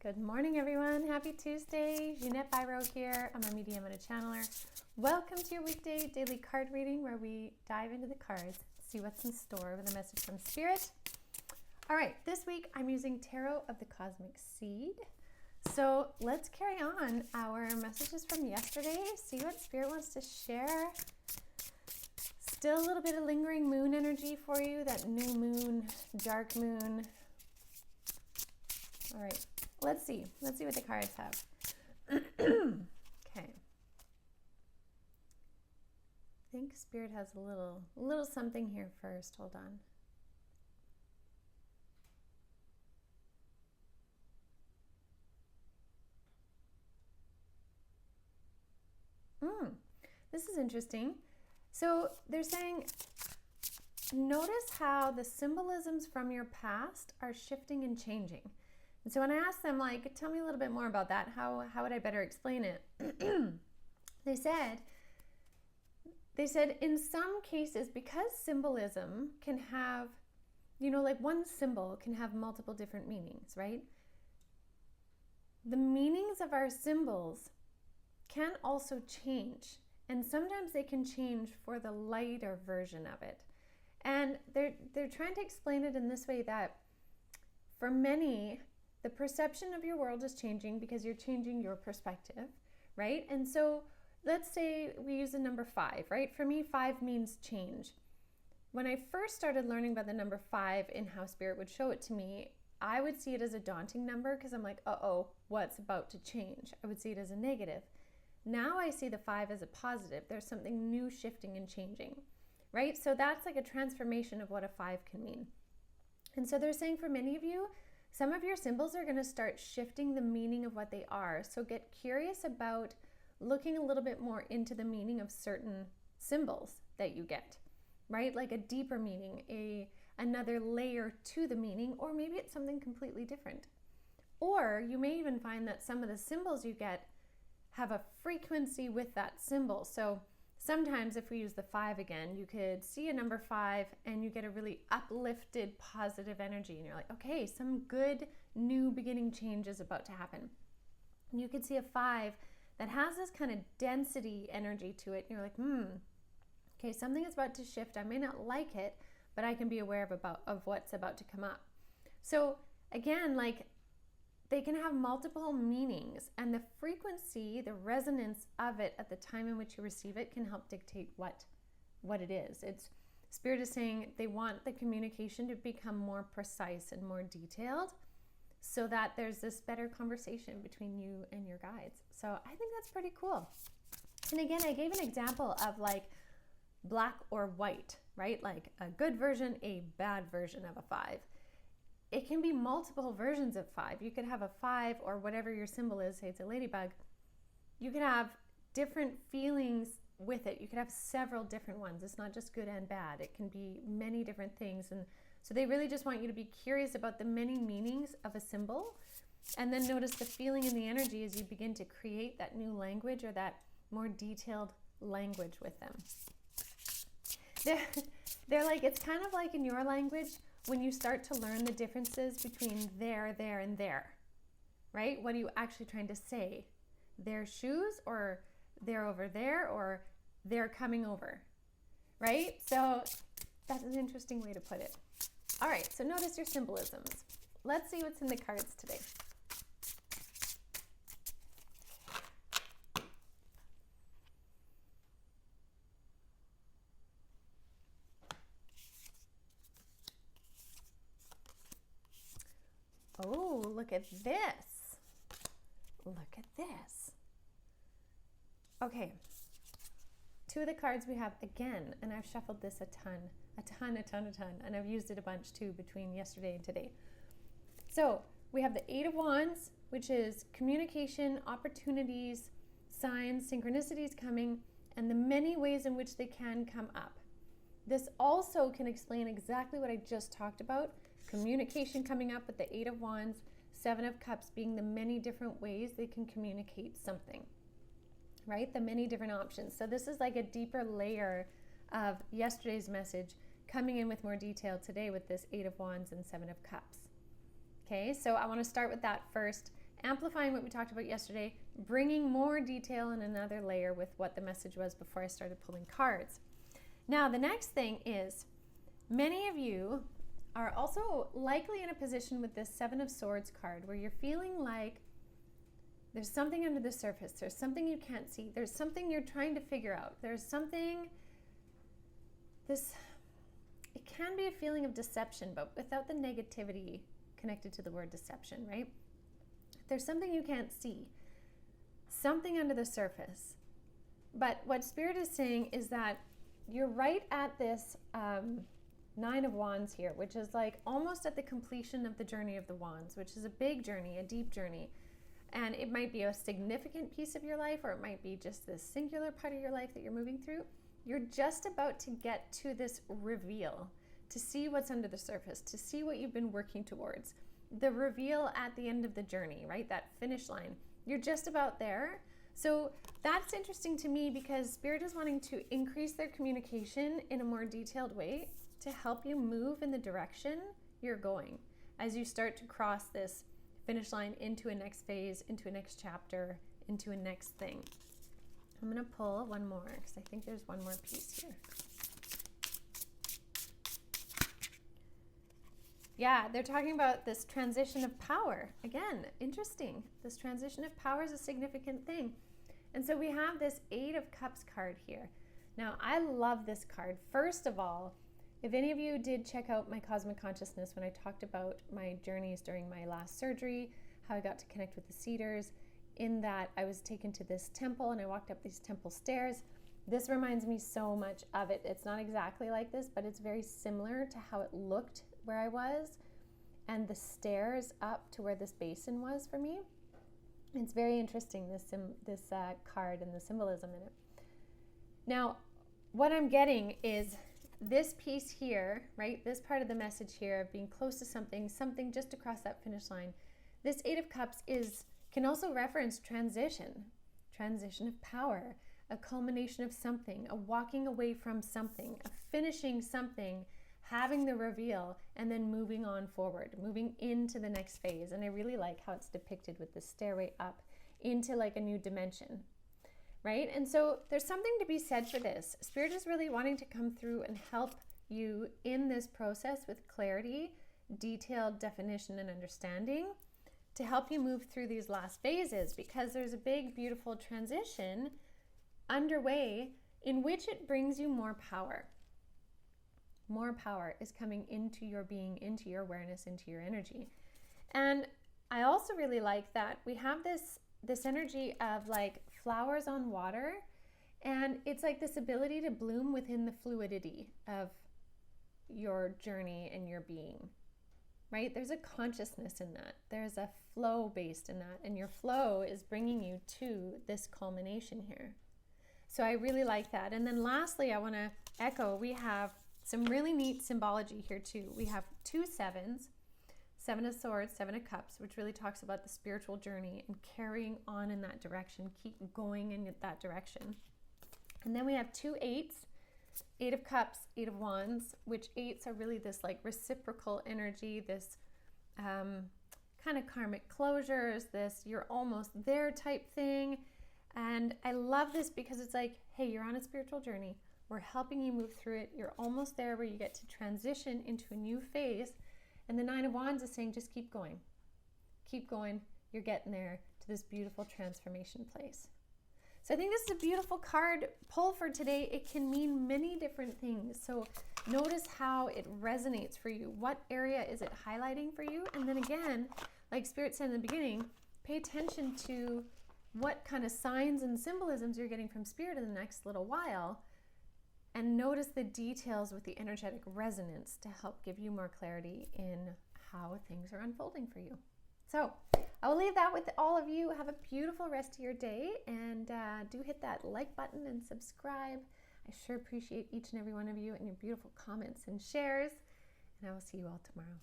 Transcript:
Good morning, everyone. Happy Tuesday. Jeanette Biro here. I'm a medium and a channeler. Welcome to your weekday daily card reading where we dive into the cards, see what's in store with a message from Spirit. All right, this week I'm using Tarot of the Cosmic Seed. So let's carry on our messages from yesterday, see what Spirit wants to share. Still a little bit of lingering moon energy for you, that new moon, dark moon. All right. Let's see what the cards have. Okay. I think Spirit has a little something here first. Hold on. This is interesting. So they're saying, notice how the symbolisms from your past are shifting and changing. And so when I asked them, like, tell me a little bit more about that, how would I better explain it? They said in some cases, because symbolism can have, like one symbol can have multiple different meanings, right? The meanings of our symbols can also change. And sometimes they can change for the lighter version of it. And they're trying to explain it in this way, that for many, the perception of your world is changing because you're changing your perspective, right? And so let's say we use the number 5, right? For me, 5 means change. When I first started learning about the number 5 and how Spirit would show it to me, I would see it as a daunting number because I'm like, uh-oh, what's about to change? I would see it as a negative. Now I see the 5 as a positive. There's something new shifting and changing, right? So that's like a transformation of what a 5 can mean. And so they're saying for many of you, some of your symbols are going to start shifting the meaning of what they are. So get curious about looking a little bit more into the meaning of certain symbols that you get, right? Like a deeper meaning, another layer to the meaning, or maybe it's something completely different. Or you may even find that some of the symbols you get have a frequency with that symbol. So sometimes if we use the 5 again, you could see a number 5 and you get a really uplifted, positive energy. And you're like, okay, some good new beginning change is about to happen. And you could see a 5 that has this kind of density energy to it. And you're like, okay, something is about to shift. I may not like it, but I can be aware of what's about to come up. So again, like, they can have multiple meanings, and the frequency, the resonance of it at the time in which you receive it can help dictate what it is. Spirit is saying they want the communication to become more precise and more detailed so that there's this better conversation between you and your guides. So I think that's pretty cool. And again, I gave an example of like black or white, right? Like a good version, a bad version of a 5. It can be multiple versions of 5. You could have a 5 or whatever your symbol is, say it's a ladybug. You could have different feelings with it. You could have several different ones. It's not just good and bad. It can be many different things. And so they really just want you to be curious about the many meanings of a symbol, and then notice the feeling and the energy as you begin to create that new language or that more detailed language with them. They're like, it's kind of like in your language, when you start to learn the differences between there, and there, right? What are you actually trying to say? Their shoes, or they're over there, or they're coming over, right? So that's an interesting way to put it. All right, so notice your symbolisms. Let's see what's in the cards today. Oh, look at this. Look at this. Okay. 2 of the cards we have again, and I've shuffled this a ton, and I've used it a bunch too between yesterday and today. So we have the 8 of Wands, which is communication, opportunities, signs, synchronicities coming, and the many ways in which they can come up. This also can explain exactly what I just talked about. Communication coming up with the 8 of Wands, 7 of Cups being the many different ways they can communicate something, right? The many different options. So this is like a deeper layer of yesterday's message coming in with more detail today with this 8 of Wands and 7 of Cups. Okay, so I want to start with that first amplifying what we talked about yesterday, bringing more detail and another layer with what the message was before I started pulling cards. Now, the next thing is, many of you are also likely in a position with this Seven of Swords card where you're feeling like there's something under the surface. There's something you can't see. There's something you're trying to figure out. There's something, it can be a feeling of deception, but without the negativity connected to the word deception, right? There's something you can't see, something under the surface. But what Spirit is saying is that you're right at this Nine of Wands here, which is like almost at the completion of the journey of the Wands, which is a big journey, a deep journey. And it might be a significant piece of your life, or it might be just this singular part of your life that you're moving through. You're just about to get to this reveal, to see what's under the surface, to see what you've been working towards. The reveal at the end of the journey, right? That finish line. You're just about there. So that's interesting to me because Spirit is wanting to increase their communication in a more detailed way to help you move in the direction you're going as you start to cross this finish line into a next phase, into a next chapter, into a next thing. I'm going to pull one more because I think there's one more piece here. Yeah, they're talking about this transition of power. Again, interesting. This transition of power is a significant thing. And so we have this Eight of Cups card here. Now, I love this card. First of all, if any of you did check out my Cosmic Consciousness when I talked about my journeys during my last surgery, how I got to connect with the Cedars, in that I was taken to this temple and I walked up these temple stairs. This reminds me so much of it. It's not exactly like this, but it's very similar to how it looked where I was and the stairs up to where this basin was for me. It's very interesting, this card and the symbolism in it. Now, what I'm getting is this piece here, right? This part of the message here of being close to something just across that finish line. This Eight of Cups can also reference transition of power, a culmination of something, a walking away from something, a finishing something, having the reveal, and then moving on forward, moving into the next phase. And I really like how it's depicted with the stairway up into like a new dimension, right? And so there's something to be said for this. Spirit is really wanting to come through and help you in this process with clarity, detailed definition, and understanding to help you move through these last phases, because there's a big, beautiful transition underway in which it brings you more power. More power is coming into your being, into your awareness, into your energy. And I also really like that we have this energy of like flowers on water, and it's like this ability to bloom within the fluidity of your journey and your being, right? There's a consciousness in that. There's a flow based in that, and your flow is bringing you to this culmination here. So I really like that. And then lastly, I want to echo, we have some really neat symbology here too. We have two sevens, Seven of Swords, Seven of Cups, which really talks about the spiritual journey and carrying on in that direction, keep going in that direction. And then we have two eights, Eight of Cups, Eight of Wands, which eights are really this like reciprocal energy, this kind of karmic closures, this you're almost there type thing. And I love this because it's like, hey, you're on a spiritual journey. We're helping you move through it. You're almost there where you get to transition into a new phase. And the Nine of Wands is saying, just keep going. Keep going. You're getting there to this beautiful transformation place. So I think this is a beautiful card pull for today. It can mean many different things. So notice how it resonates for you. What area is it highlighting for you? And then again, like Spirit said in the beginning, pay attention to what kind of signs and symbolisms you're getting from Spirit in the next little while. And notice the details with the energetic resonance to help give you more clarity in how things are unfolding for you. So I will leave that with all of you. Have a beautiful rest of your day, and do hit that like button and subscribe. I sure appreciate each and every one of you and your beautiful comments and shares, and I will see you all tomorrow.